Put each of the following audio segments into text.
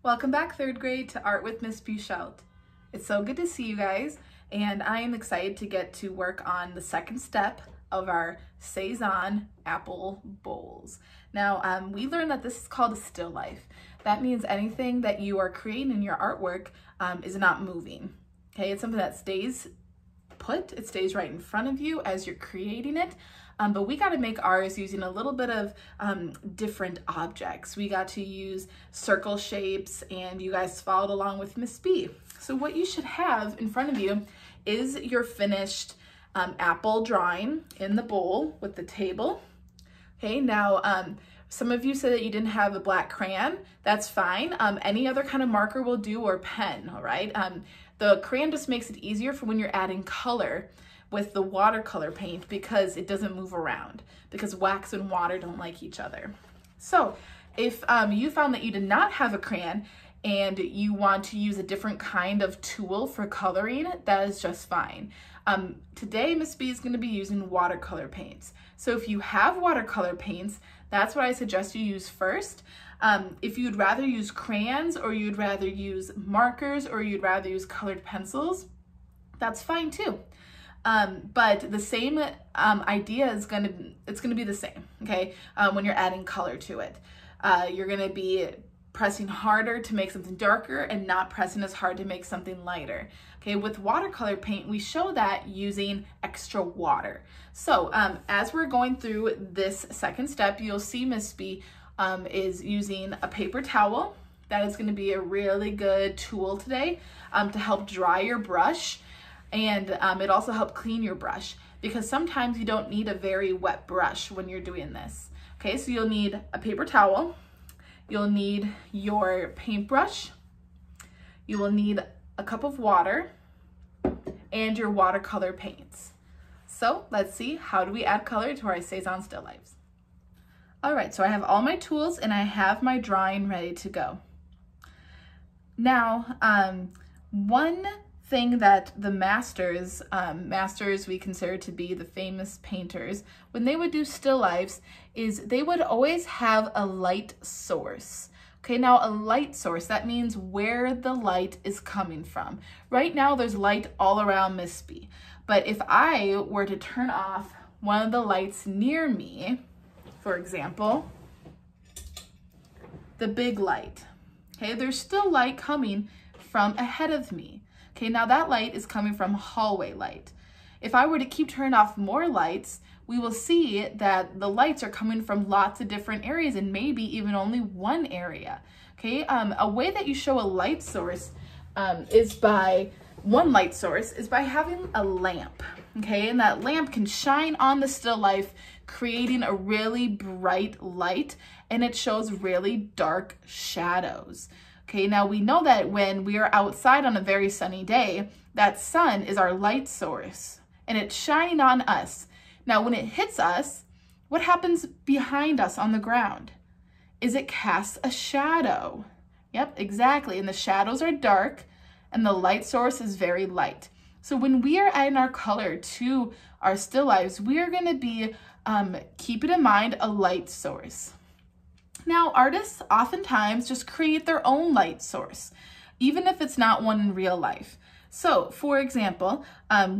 Welcome back, third grade, to Art with Miss Buchelt. It's so good to see you guys, and I am excited to get to work on the second step of our Cezanne apple bowls. Now, we learned that this is called a still life. That means anything that you are creating in your artwork is not moving. Okay, it's something that stays put, it stays right in front of you as you're creating it. But we got to make ours using a little bit of different objects. We got to use circle shapes, and you guys followed along with Miss B. So what you should have in front of you is your finished apple drawing in the bowl with the table. Okay, now some of you said that you didn't have a black crayon. That's fine. Any other kind of marker will do, or pen, all right? The crayon just makes it easier for when you're adding color with the watercolor paint because it doesn't move around, because wax and water don't like each other. So if you found that you did not have a crayon and you want to use a different kind of tool for coloring, that is just fine. Today, Miss B is going to be using watercolor paints. So if you have watercolor paints, that's what I suggest you use first. If you'd rather use crayons, or you'd rather use markers, or you'd rather use colored pencils, that's fine too. But the same idea is it's gonna be the same, okay? When you're adding color to it. You're gonna be pressing harder to make something darker and not pressing as hard to make something lighter. Okay, with watercolor paint, we show that using extra water. So as we're going through this second step, you'll see Miss B is using a paper towel. That is gonna be a really good tool today to help dry your brush. And it also helps clean your brush, because sometimes you don't need a very wet brush when you're doing this. Okay, so you'll need a paper towel, you'll need your paintbrush, you will need a cup of water, and your watercolor paints. So let's see, how do we add color to our Cezanne still lifes? All right, so I have all my tools and I have my drawing ready to go. Now, one thing that the masters we consider to be the famous painters, when they would do still lifes, is they would always have a light source. Okay, now a light source, that means where the light is coming from. Right now there's light all around Miss B, but if I were to turn off one of the lights near me, for example, the big light, okay, there's still light coming from ahead of me. Okay, now that light is coming from hallway light. If I were to keep turning off more lights, we will see that the lights are coming from lots of different areas, and maybe even only one area. Okay, a way that you show a light source one light source is by having a lamp. Okay, and that lamp can shine on the still life, creating a really bright light, and it shows really dark shadows. Okay, now we know that when we are outside on a very sunny day, that sun is our light source and it's shining on us. Now, when it hits us, what happens behind us on the ground? Is it casts a shadow. Yep, exactly. And the shadows are dark and the light source is very light. So when we are adding our color to our still lifes, we are going to be keeping in mind a light source. Now, artists oftentimes just create their own light source, even if it's not one in real life. So, for example,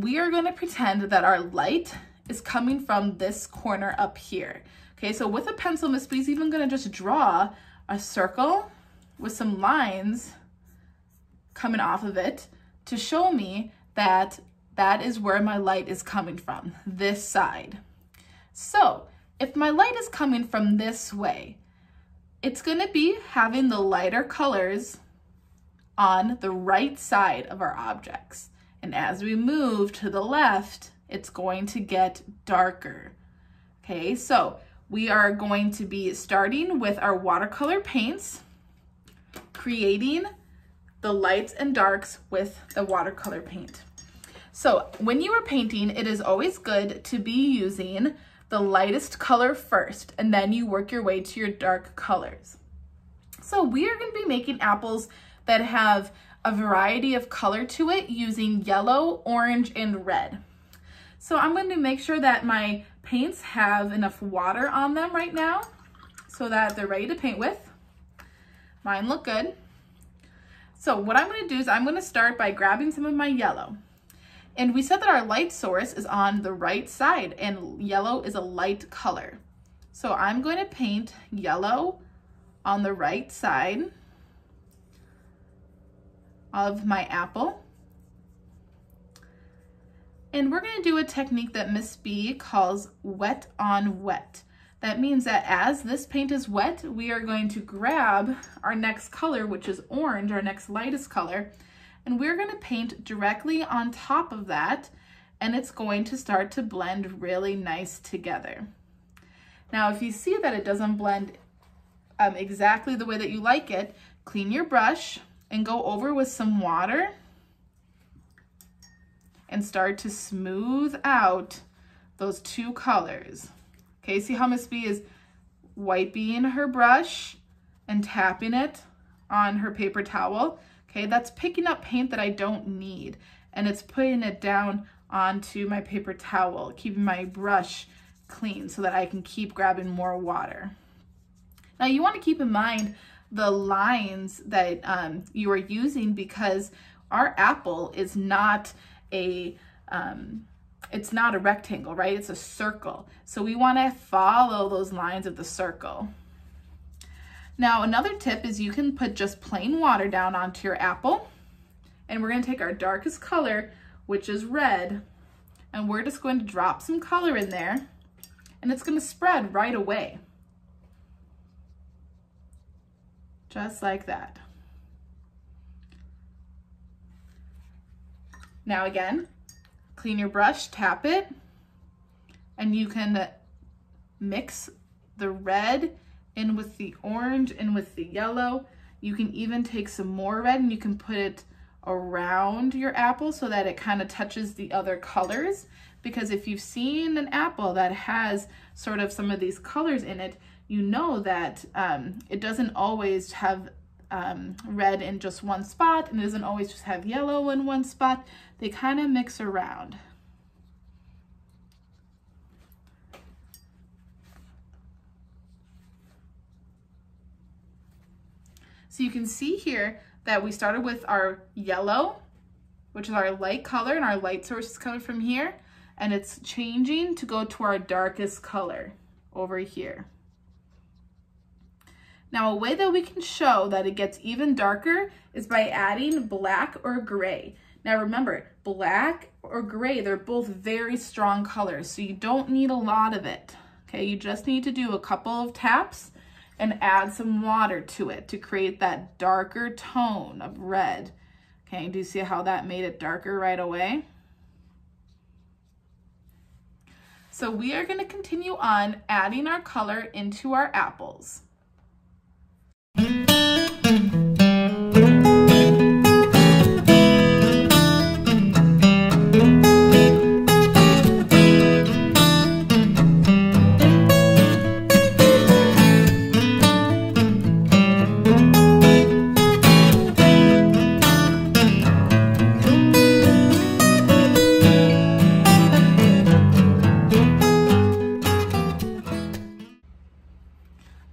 we are going to pretend that our light is coming from this corner up here. Okay, so with a pencil, Miss B's even going to just draw a circle with some lines coming off of it to show me that that is where my light is coming from, this side. So, if my light is coming from this way, it's going to be having the lighter colors on the right side of our objects. And as we move to the left, it's going to get darker. Okay, so we are going to be starting with our watercolor paints, creating the lights and darks with the watercolor paint. So when you are painting, it is always good to be using the lightest color first, and then you work your way to your dark colors. So we are going to be making apples that have a variety of color to it using yellow, orange, and red. So I'm going to make sure that my paints have enough water on them right now so that they're ready to paint with. Mine look good. So what I'm gonna do is I'm gonna start by grabbing some of my yellow. And we said that our light source is on the right side and yellow is a light color. So I'm going to paint yellow on the right side of my apple. And we're going to do a technique that Miss B calls wet on wet. That means that as this paint is wet, we are going to grab our next color, which is orange, our next lightest color, and we're going to paint directly on top of that, and it's going to start to blend really nice together. Now, if you see that it doesn't blend exactly the way that you like it, clean your brush and go over with some water and start to smooth out those two colors. Okay, see how Miss B is wiping her brush and tapping it on her paper towel? Okay, that's picking up paint that I don't need, and it's putting it down onto my paper towel, keeping my brush clean so that I can keep grabbing more water. Now you want to keep in mind the lines that you are using, because our apple is not a it's not a rectangle, right? It's a circle. So we want to follow those lines of the circle. Now, another tip is you can put just plain water down onto your apple, and we're going to take our darkest color, which is red, and we're just going to drop some color in there, and it's going to spread right away. Just like that. Now again, clean your brush, tap it, and you can mix the red in with the orange and with the yellow. You can even take some more red and you can put it around your apple so that it kind of touches the other colors. Because if you've seen an apple that has sort of some of these colors in it, you know that it doesn't always have red in just one spot, and it doesn't always just have yellow in one spot. They kind of mix around. So you can see here that we started with our yellow, which is our light color, and our light source is coming from here, and it's changing to go to our darkest color over here. Now, a way that we can show that it gets even darker is by adding black or gray. Now remember, black or gray, they're both very strong colors, so you don't need a lot of it. Okay, you just need to do a couple of taps and add some water to it to create that darker tone of red. Okay, do you see how that made it darker right away? So we are going to continue on adding our color into our apples.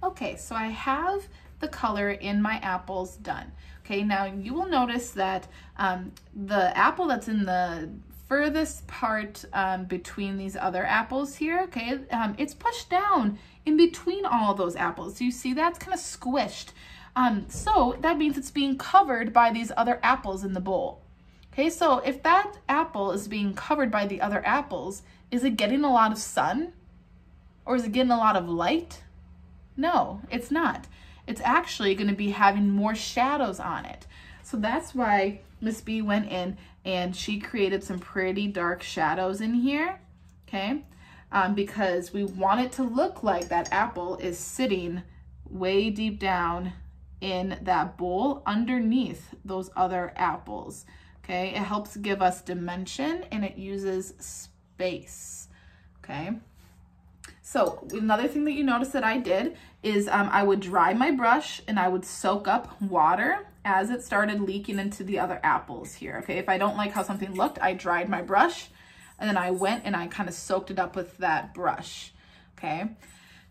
Okay, so I have the color in my apples done. Okay, now you will notice that the apple that's in the furthest part between these other apples here, okay, it's pushed down in between all those apples. So you see that's kind of squished. So that means it's being covered by these other apples in the bowl. Okay, so if that apple is being covered by the other apples, is it getting a lot of sun? Or is it getting a lot of light? No, it's not. It's actually going to be having more shadows on it. So that's why Miss B went in and she created some pretty dark shadows in here, okay? Because we want it to look like that apple is sitting way deep down in that bowl underneath those other apples, okay? It helps give us dimension and it uses space, okay? So another thing that you notice that I did is I would dry my brush and I would soak up water as it started leaking into the other apples here, okay? If I don't like how something looked, I dried my brush and then I went and I kind of soaked it up with that brush, okay?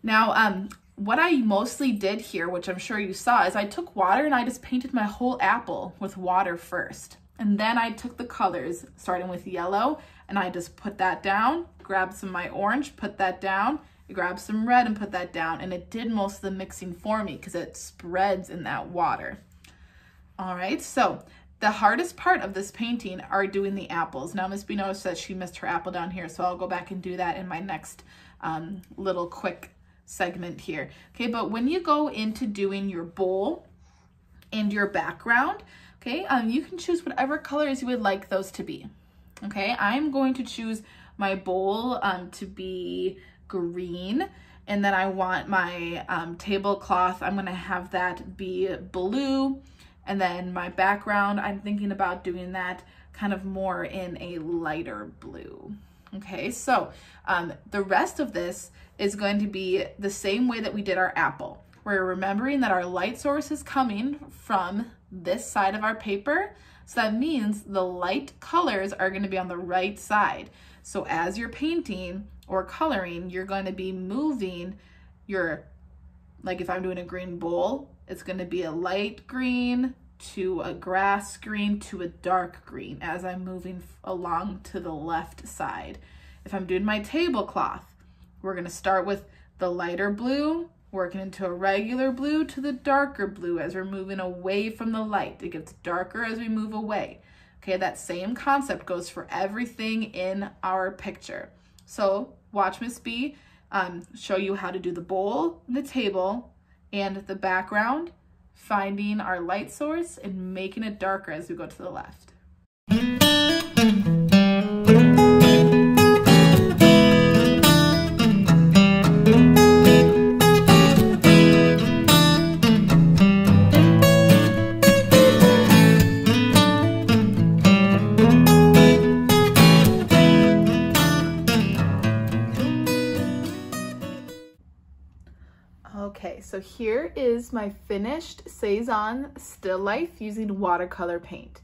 Now, what I mostly did here, which I'm sure you saw, is I took water and I just painted my whole apple with water first. And then I took the colors, starting with yellow, and I just put that down, grabbed some of my orange, put that down, grab some red and put that down. And it did most of the mixing for me because it spreads in that water. All right, so the hardest part of this painting are doing the apples. Now, Miss B noticed that she missed her apple down here, so I'll go back and do that in my next little quick segment here. Okay, but when you go into doing your bowl and your background, okay, you can choose whatever colors you would like those to be. Okay, I'm going to choose my bowl to be green, and then I want my tablecloth, I'm gonna have that be blue, and then my background, I'm thinking about doing that kind of more in a lighter blue. Okay, so the rest of this is going to be the same way that we did our apple. We're remembering that our light source is coming from this side of our paper. So that means the light colors are going to be on the right side. So as you're painting or coloring, you're going to be moving your, like if I'm doing a green bowl, it's going to be a light green to a grass green to a dark green as I'm moving along to the left side. If I'm doing my tablecloth, we're going to start with the lighter blue, working into a regular blue to the darker blue as we're moving away from the light. It gets darker as we move away. Okay, that same concept goes for everything in our picture. So watch Miss B show you how to do the bowl, the table, and the background, finding our light source and making it darker as we go to the left. Okay, so here is my finished Cezanne still life using watercolor paint.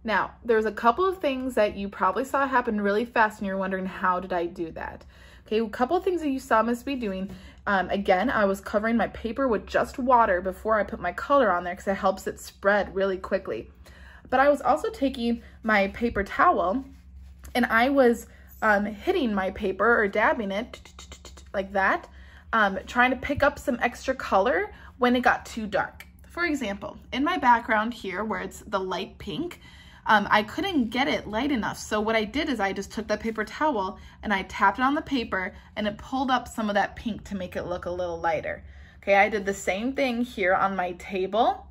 Now, there's a couple of things that you probably saw happen really fast and you're wondering, how did I do that? Okay, a couple of things that you saw Miss B doing. Again, I was covering my paper with just water before I put my color on there because it helps it spread really quickly. But I was also taking my paper towel and I was hitting my paper or dabbing it like that, trying to pick up some extra color when it got too dark. For example, in my background here where it's the light pink, I couldn't get it light enough. So what I did is I just took that paper towel and I tapped it on the paper and it pulled up some of that pink to make it look a little lighter. Okay, I did the same thing here on my table.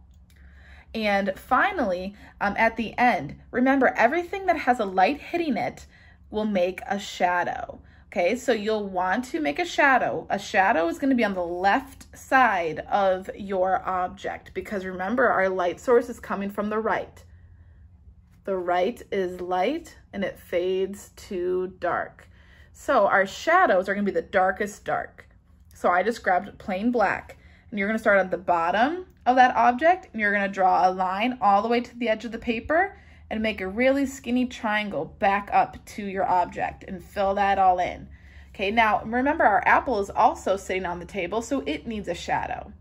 And finally, at the end, remember everything that has a light hitting it will make a shadow. Okay, so you'll want to make a shadow. A shadow is going to be on the left side of your object because remember our light source is coming from the right. The right is light and it fades to dark. So our shadows are going to be the darkest dark. So I just grabbed plain black and you're going to start at the bottom of that object and you're going to draw a line all the way to the edge of the paper and make a really skinny triangle back up to your object and fill that all in. Okay, now remember our apple is also sitting on the table, so it needs a shadow.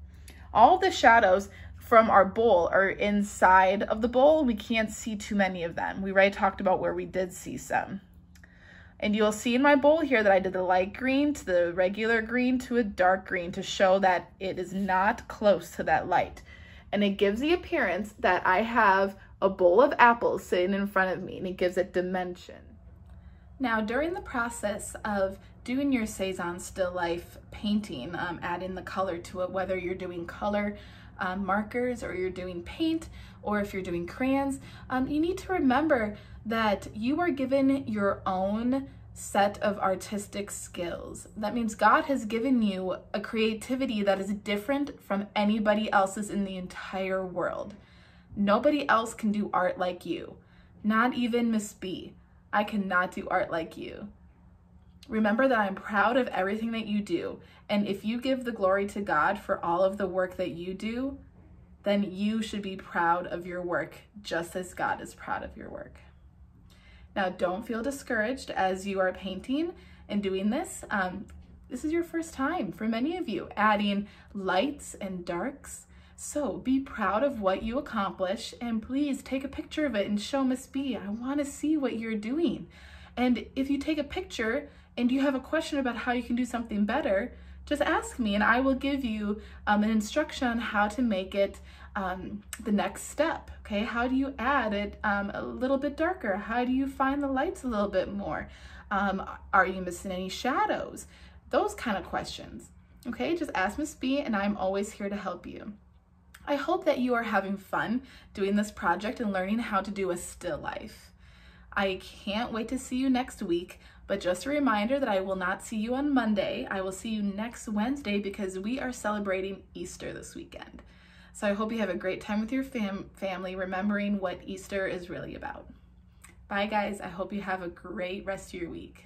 All of the shadows from our bowl are inside of the bowl. We can't see too many of them. We already talked about where we did see some. And you'll see in my bowl here that I did the light green to the regular green to a dark green to show that it is not close to that light. And it gives the appearance that I have a bowl of apples sitting in front of me and it gives it dimension. Now, during the process of doing your Cezanne still life painting, adding the color to it, whether you're doing color markers or you're doing paint or if you're doing crayons, you need to remember that you are given your own set of artistic skills. That means God has given you a creativity that is different from anybody else's in the entire world. Nobody else can do art like you, not even Miss B. I cannot do art like you. Remember that I'm proud of everything that you do, and if you give the glory to God for all of the work that you do, then you should be proud of your work just as God is proud of your work. Now, don't feel discouraged as you are painting and doing this. This is your first time for many of you, adding lights and darks. So be proud of what you accomplish, and please take a picture of it and show Miss B. I want to see what you're doing. And if you take a picture and you have a question about how you can do something better, just ask me and I will give you an instruction on how to make it the next step. Okay, how do you add it a little bit darker? How do you find the lights a little bit more? Are you missing any shadows? Those kind of questions. Okay, just ask Miss B and I'm always here to help you. I hope that you are having fun doing this project and learning how to do a still life. I can't wait to see you next week, but just a reminder that I will not see you on Monday. I will see you next Wednesday because we are celebrating Easter this weekend. So I hope you have a great time with your family, remembering what Easter is really about. Bye guys, I hope you have a great rest of your week.